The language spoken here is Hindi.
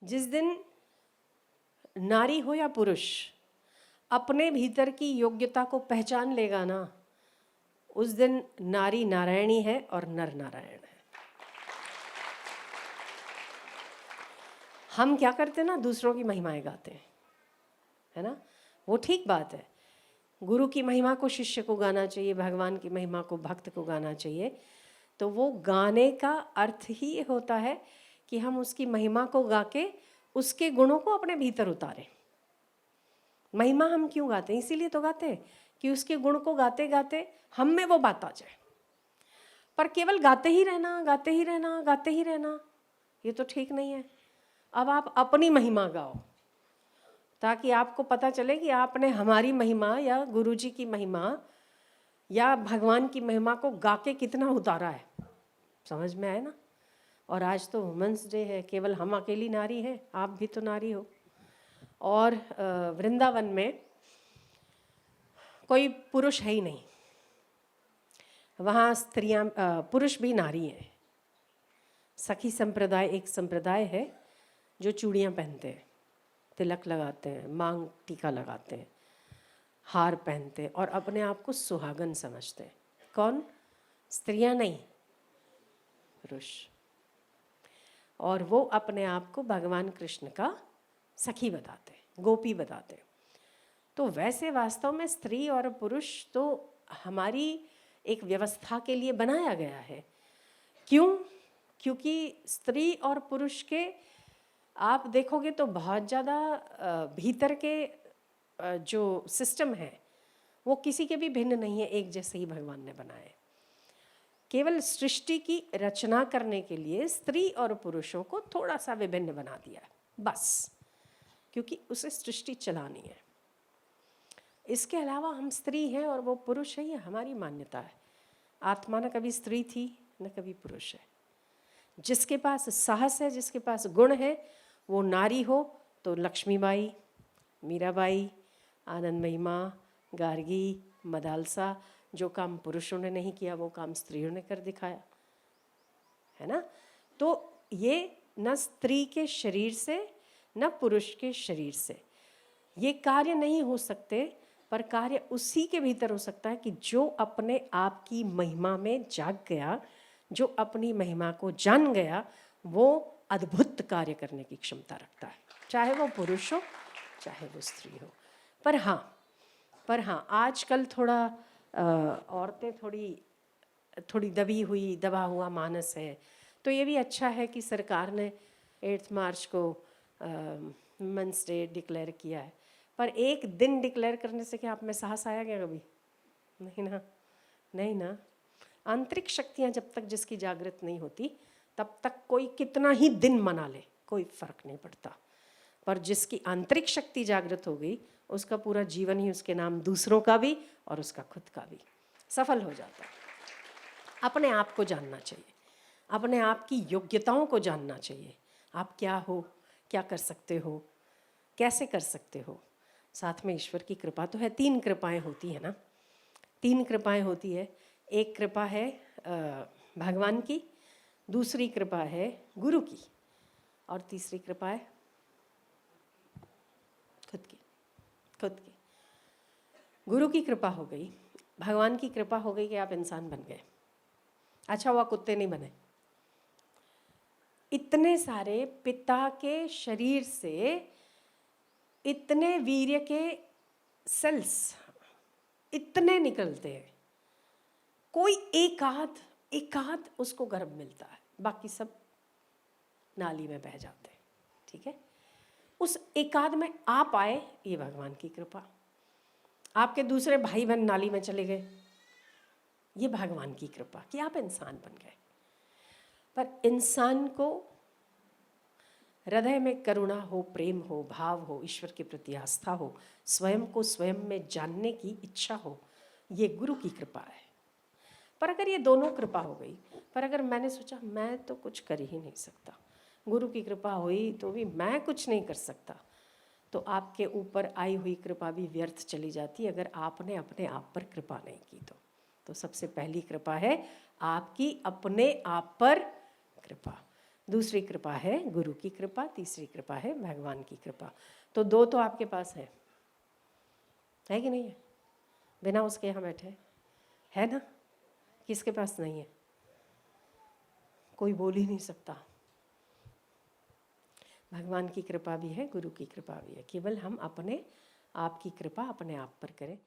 जिस दिन नारी हो या पुरुष अपने भीतर की योग्यता को पहचान लेगा ना, उस दिन नारी नारायणी है और नर नारायण है। हम क्या करते हैं ना, दूसरों की महिमाएं गाते हैं, है ना। वो ठीक बात है, गुरु की महिमा को शिष्य को गाना चाहिए, भगवान की महिमा को भक्त को गाना चाहिए। तो वो गाने का अर्थ ही ये होता है कि हम उसकी महिमा को गा के उसके गुणों को अपने भीतर उतारें। महिमा हम क्यों गाते हैं? इसीलिए तो गाते हैं कि उसके गुण को गाते गाते हम में वो बात आ जाए। पर केवल गाते ही रहना, गाते ही रहना, गाते ही रहना, ये तो ठीक नहीं है। अब आप अपनी महिमा गाओ ताकि आपको पता चले कि आपने हमारी महिमा या गुरु जी की महिमा या भगवान की महिमा को गा के कितना उतारा है। समझ में आए ना। और आज तो वुमेंस डे है, केवल हम अकेली नारी हैं, आप भी तो नारी हो। और वृंदावन में कोई पुरुष है ही नहीं, वहाँ स्त्रियाँ पुरुष भी नारी हैं। सखी संप्रदाय एक संप्रदाय है जो चूड़ियाँ पहनते हैं, तिलक लगाते हैं, मांग टीका लगाते हैं, हार पहनते हैं और अपने आप को सुहागन समझते हैं। कौन? स्त्रियाँ नहीं, पुरुष। और वो अपने आप को भगवान कृष्ण का सखी बताते हैं, गोपी बताते हैं। तो वैसे वास्तव में स्त्री और पुरुष तो हमारी एक व्यवस्था के लिए बनाया गया है। क्यों? क्योंकि स्त्री और पुरुष के आप देखोगे तो बहुत ज़्यादा भीतर के जो सिस्टम है वो किसी के भी भिन्न नहीं है, एक जैसे ही भगवान ने बनाए। केवल सृष्टि की रचना करने के लिए स्त्री और पुरुषों को थोड़ा सा विभिन्न बना दिया है, बस, क्योंकि उसे सृष्टि चलानी है। इसके अलावा हम स्त्री हैं और वो पुरुष है, ये हमारी मान्यता है। आत्मा न कभी स्त्री थी न कभी पुरुष है। जिसके पास साहस है, जिसके पास गुण है, वो नारी हो तो लक्ष्मीबाई, मीराबाई, आनंदमयी माँ, गार्गी, मदालसा, जो काम पुरुषों ने नहीं किया वो काम स्त्रियों ने कर दिखाया, है ना। तो ये न स्त्री के शरीर से न पुरुष के शरीर से ये कार्य नहीं हो सकते, पर कार्य उसी के भीतर हो सकता है कि जो अपने आप की महिमा में जाग गया, जो अपनी महिमा को जान गया, वो अद्भुत कार्य करने की क्षमता रखता है, चाहे वो पुरुष हो चाहे वो स्त्री हो। पर हाँ आजकल थोड़ा औरतें थोड़ी दबा हुआ मानस है। तो ये भी अच्छा है कि सरकार ने 8 मार्च को वुमेन्स डे डिक्लेयर किया है। पर एक दिन डिक्लेयर करने से क्या आप में साहस आया क्या कभी? नहीं ना। आंतरिक शक्तियाँ जब तक जिसकी जागृत नहीं होती तब तक कोई कितना ही दिन मना ले कोई फर्क नहीं पड़ता। पर जिसकी आंतरिक शक्ति जागृत हो गई उसका पूरा जीवन ही उसके नाम, दूसरों का भी और उसका खुद का भी, सफल हो जाता है। अपने आप को जानना चाहिए, अपने आप की योग्यताओं को जानना चाहिए। आप क्या हो, क्या कर सकते हो, कैसे कर सकते हो। साथ में ईश्वर की कृपा तो है। 3 कृपाएं होती है ना, 3 कृपाएं होती है। एक कृपा है भगवान की, दूसरी कृपा है गुरु की, और तीसरी कृपा है खुद की। गुरु की कृपा हो गई, भगवान की कृपा हो गई कि आप इंसान बन गए। अच्छा हुआ कुत्ते नहीं बने। इतने सारे पिता के शरीर से इतने वीर्य के सेल्स इतने निकलते हैं, कोई एक आध उसको गर्भ मिलता है, बाकी सब नाली में बह जाते हैं। ठीक है, उस एकाध में आप आए, ये भगवान की कृपा। आपके दूसरे भाई बहन नाली में चले गए, ये भगवान की कृपा कि आप इंसान बन गए। पर इंसान को हृदय में करुणा हो, प्रेम हो, भाव हो, ईश्वर के प्रति आस्था हो, स्वयं को स्वयं में जानने की इच्छा हो, ये गुरु की कृपा है। पर अगर ये दोनों कृपा हो गई, पर अगर मैंने सोचा मैं तो कुछ कर ही नहीं सकता, गुरु की कृपा हुई तो भी मैं कुछ नहीं कर सकता, तो आपके ऊपर आई हुई कृपा भी व्यर्थ चली जाती अगर आपने अपने आप पर कृपा नहीं की। तो सबसे पहली कृपा है आपकी अपने आप पर कृपा। दूसरी कृपा है गुरु की कृपा, तीसरी कृपा है भगवान की कृपा। तो दो तो आपके पास है कि नहीं है? बिना उसके यहाँ बैठे है ना? किसके पास नहीं है? कोई बोल ही नहीं सकता। भगवान की कृपा भी है, गुरु की कृपा भी है, केवल हम अपने आप की कृपा अपने आप पर करें।